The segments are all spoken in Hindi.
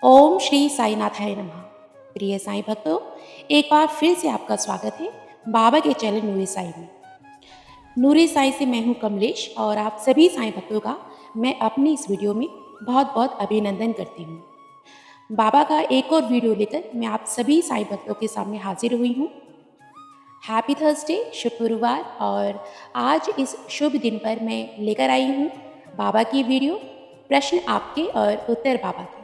ओम श्री साईनाथाय नमः। प्रिय साईं भक्तों, एक बार फिर से आपका स्वागत है बाबा के चैनल नूरे साई में। नूरे साई से मैं हूं कमलेश और आप सभी साईं भक्तों का मैं अपनी इस वीडियो में बहुत बहुत अभिनंदन करती हूं। बाबा का एक और वीडियो लेकर मैं आप सभी साईं भक्तों के सामने हाजिर हुई हूं। हैप्पी थर्सडे, शुभ गुरुवार। और आज इस शुभ दिन पर मैं लेकर आई हूं बाबा की वीडियो, प्रश्न आपके और उत्तर बाबा के।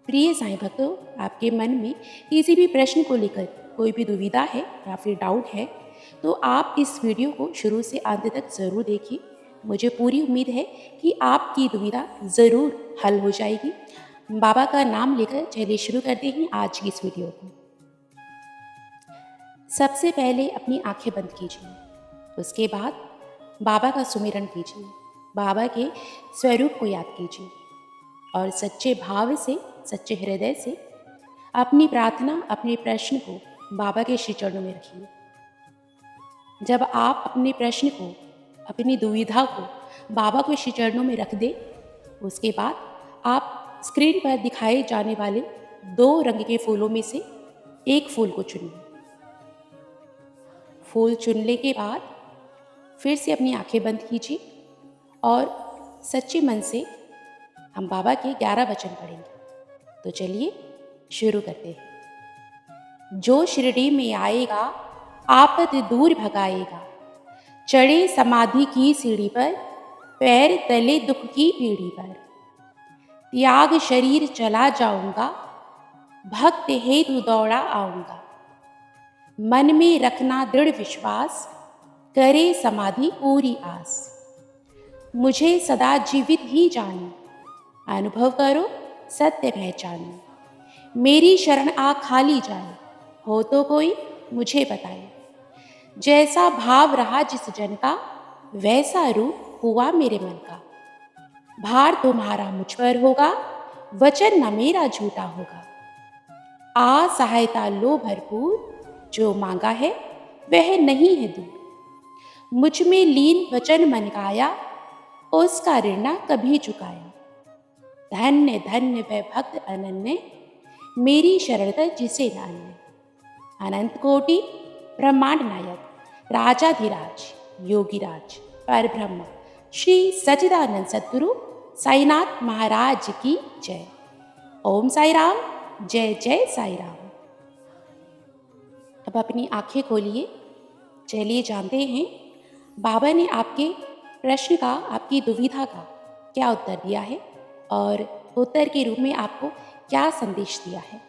प्रिय साईं भक्तों, आपके मन में किसी भी प्रश्न को लेकर कोई भी दुविधा है या फिर डाउट है तो आप इस वीडियो को शुरू से अंत तक ज़रूर देखिए। मुझे पूरी उम्मीद है कि आपकी दुविधा ज़रूर हल हो जाएगी। बाबा का नाम लेकर चलिए शुरू करते हैं आज की इस वीडियो को। सबसे पहले अपनी आंखें बंद कीजिए। उसके बाद बाबा का सुमिरन कीजिए, बाबा के स्वरूप को याद कीजिए और सच्चे भाव से, सच्चे हृदय से अपनी प्रार्थना, अपने प्रश्न को बाबा के श्री चरणों में रखिए। जब आप अपने प्रश्न को, अपनी दुविधा को बाबा के श्री चरणों में रख दें, उसके बाद आप स्क्रीन पर दिखाए जाने वाले 2 रंग के फूलों में से एक फूल को चुनिए। फूल चुनने के बाद फिर से अपनी आंखें बंद कीजिए और सच्चे मन से हम बाबा के 11 वचन पढ़ेंगे। तो चलिए शुरू करते हैं। जो शिरडी में आएगा आपद दूर भगाएगा, चढ़े समाधि की सीढ़ी पर, पैर तले दुख की पीढ़ी पर। त्याग शरीर चला जाऊंगा, भक्त हेतु दौड़ा आऊंगा। मन में रखना दृढ़ विश्वास, करे समाधि पूरी आस। मुझे सदा जीवित ही जानो, अनुभव करो सत्य पहचानो। मेरी शरण आ खाली जाए, हो तो कोई मुझे बताए। जैसा भाव रहा जिस जन का, वैसा रूप हुआ मेरे मन का। भार तुम्हारा मुझ पर होगा, वचन न मेरा झूठा होगा। आ सहायता लो भरपूर, जो मांगा है वह नहीं है दूर। मुझ में लीन वचन मन काया, उसका ऋण न कभी चुकाया। धन्य धन्य वह भक्त अनन्य, मेरी शरणत जिसे नान्य। अनंत कोटि ब्रह्मांड नायक, राजाधिराज योगीराज परब्रह्म श्री सच्चिदानंद सद्गुरु साईनाथ महाराज की जय। ओम साई राम, जय जय साई राम। अब अपनी आंखें खोलिए। चलिए जानते हैं बाबा ने आपके प्रश्न का, आपकी दुविधा का क्या उत्तर दिया है और उत्तर के रूप में आपको क्या संदेश दिया है।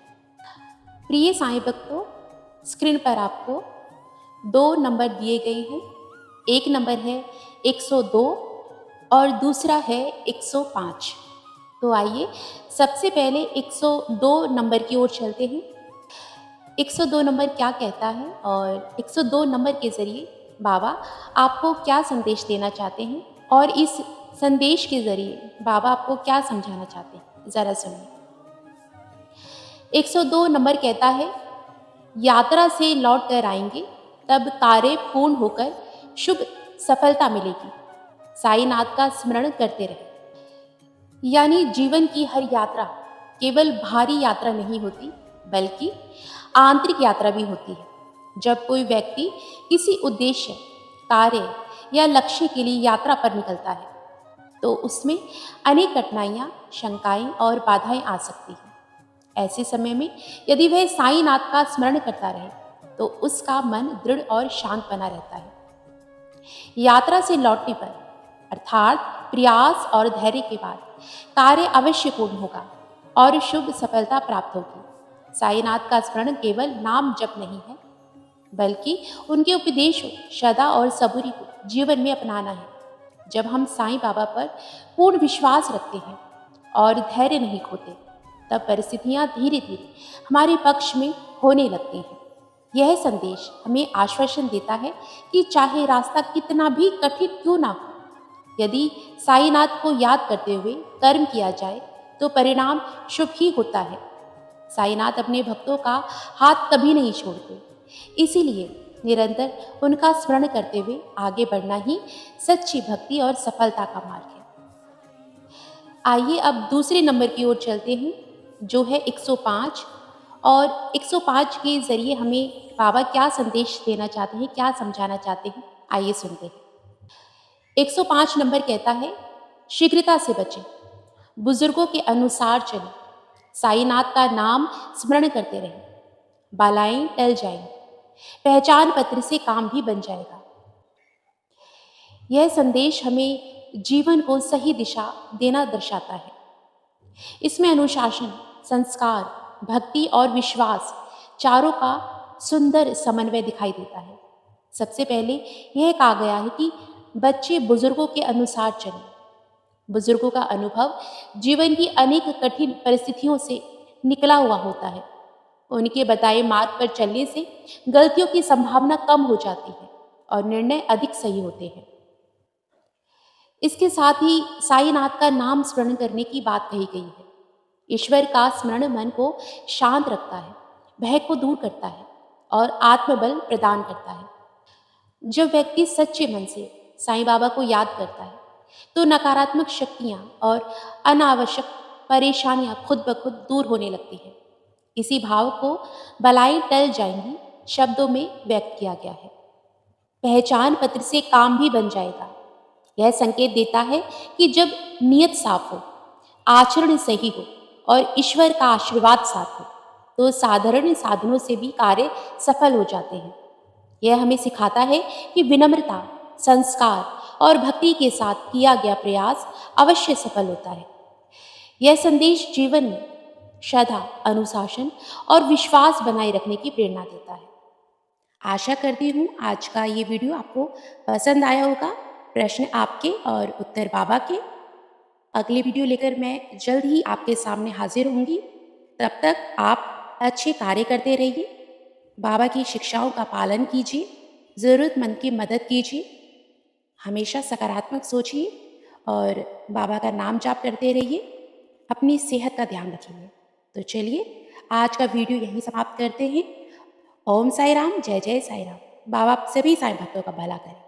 प्रिय साईं भक्तों, स्क्रीन पर आपको 2 नंबर दिए गए हैं। एक नंबर है 102 और दूसरा है 105। तो आइए सबसे पहले 102 नंबर की ओर चलते हैं। 102 नंबर क्या कहता है और 102 नंबर के ज़रिए बाबा आपको क्या संदेश देना चाहते हैं और इस संदेश के ज़रिए बाबा आपको क्या समझाना चाहते हैं, ज़रा सुनिए। 102 नंबर कहता है, यात्रा से लौट कर आएंगे तब कार्य पूर्ण होकर शुभ सफलता मिलेगी। साईनाथ का स्मरण करते रहे। यानी जीवन की हर यात्रा केवल भारी यात्रा नहीं होती, बल्कि आंतरिक यात्रा भी होती है। जब कोई व्यक्ति किसी उद्देश्य, कार्य या लक्ष्य के लिए यात्रा पर निकलता है तो उसमें अनेक कठिनाइयाँ, शंकाएं और बाधाएं आ सकती हैं। ऐसे समय में यदि वह साईनाथ का स्मरण करता रहे तो उसका मन दृढ़ और शांत बना रहता है। यात्रा से लौटने पर अर्थात प्रयास और धैर्य के बाद कार्य अवश्य पूर्ण होगा और शुभ सफलता प्राप्त होगी। साईनाथ का स्मरण केवल नाम जप नहीं है, बल्कि उनके उपदेशों, श्रद्धा और सबूरी को जीवन में अपनाना है। जब हम साईं बाबा पर पूर्ण विश्वास रखते हैं और धैर्य नहीं खोते, तब परिस्थितियां धीरे धीरे हमारे पक्ष में होने लगती हैं। यह संदेश हमें आश्वासन देता है कि चाहे रास्ता कितना भी कठिन क्यों ना हो, यदि साईनाथ को याद करते हुए कर्म किया जाए तो परिणाम शुभ ही होता है। साईनाथ अपने भक्तों का हाथ कभी नहीं छोड़ते, इसीलिए निरंतर उनका स्मरण करते हुए आगे बढ़ना ही सच्ची भक्ति और सफलता का मार्ग है। आइए अब दूसरे नंबर की ओर चलते हैं। जो है 105। और 105 के ज़रिए हमें बाबा क्या संदेश देना चाहते हैं, क्या समझाना चाहते हैं, आइए सुनते हैं। 105 नंबर कहता है, शीघ्रता से बचें, बुजुर्गों के अनुसार चलें, साईनाथ का नाम स्मरण करते रहें, बालाएं टल जाएंगी, पहचान पत्र से काम भी बन जाएगा। यह संदेश हमें जीवन को सही दिशा देना दर्शाता है। इसमें अनुशासन, संस्कार, भक्ति और विश्वास चारों का सुंदर समन्वय दिखाई देता है। सबसे पहले यह कहा गया है कि बच्चे बुजुर्गों के अनुसार चलें। बुजुर्गों का अनुभव जीवन की अनेक कठिन परिस्थितियों से निकला हुआ होता है। उनके बताए मार्ग पर चलने से गलतियों की संभावना कम हो जाती है और निर्णय अधिक सही होते हैं। इसके साथ ही साईनाथ का नाम स्मरण करने की बात कही गई है। ईश्वर का स्मरण मन को शांत रखता है, भय को दूर करता है और आत्मबल प्रदान करता है। जब व्यक्ति सच्चे मन से साईं बाबा को याद करता है तो नकारात्मक शक्तियाँ और अनावश्यक परेशानियाँ खुद ब खुद दूर होने लगती हैं। इसी भाव को बलाएं टल जाएंगी शब्दों में व्यक्त किया गया है। पहचान पत्र से काम भी बन जाएगा। यह संकेत देता है कि जब नियत साफ हो, आचरण सही हो और ईश्वर का आशीर्वाद साथ हो तो साधारण साधनों से भी कार्य सफल हो जाते हैं। यह हमें सिखाता है कि विनम्रता, संस्कार और भक्ति के साथ किया गया प्रयास अवश्य सफल होता है। यह संदेश जीवन में श्रद्धा, अनुशासन और विश्वास बनाए रखने की प्रेरणा देता है। आशा करती हूँ आज का ये वीडियो आपको पसंद आया होगा। प्रश्न आपके और उत्तर बाबा के। अगली वीडियो लेकर मैं जल्द ही आपके सामने हाजिर होंगी। तब तक आप अच्छे कार्य करते रहिए, बाबा की शिक्षाओं का पालन कीजिए, ज़रूरतमंद की मदद कीजिए, हमेशा सकारात्मक सोचिए और बाबा का नाम जाप करते रहिए। अपनी सेहत का ध्यान रखिए। तो चलिए आज का वीडियो यहीं समाप्त करते हैं। ओम साई राम, जय जय साई राम। बाबा आप सभी साईं भक्तों का भला करें।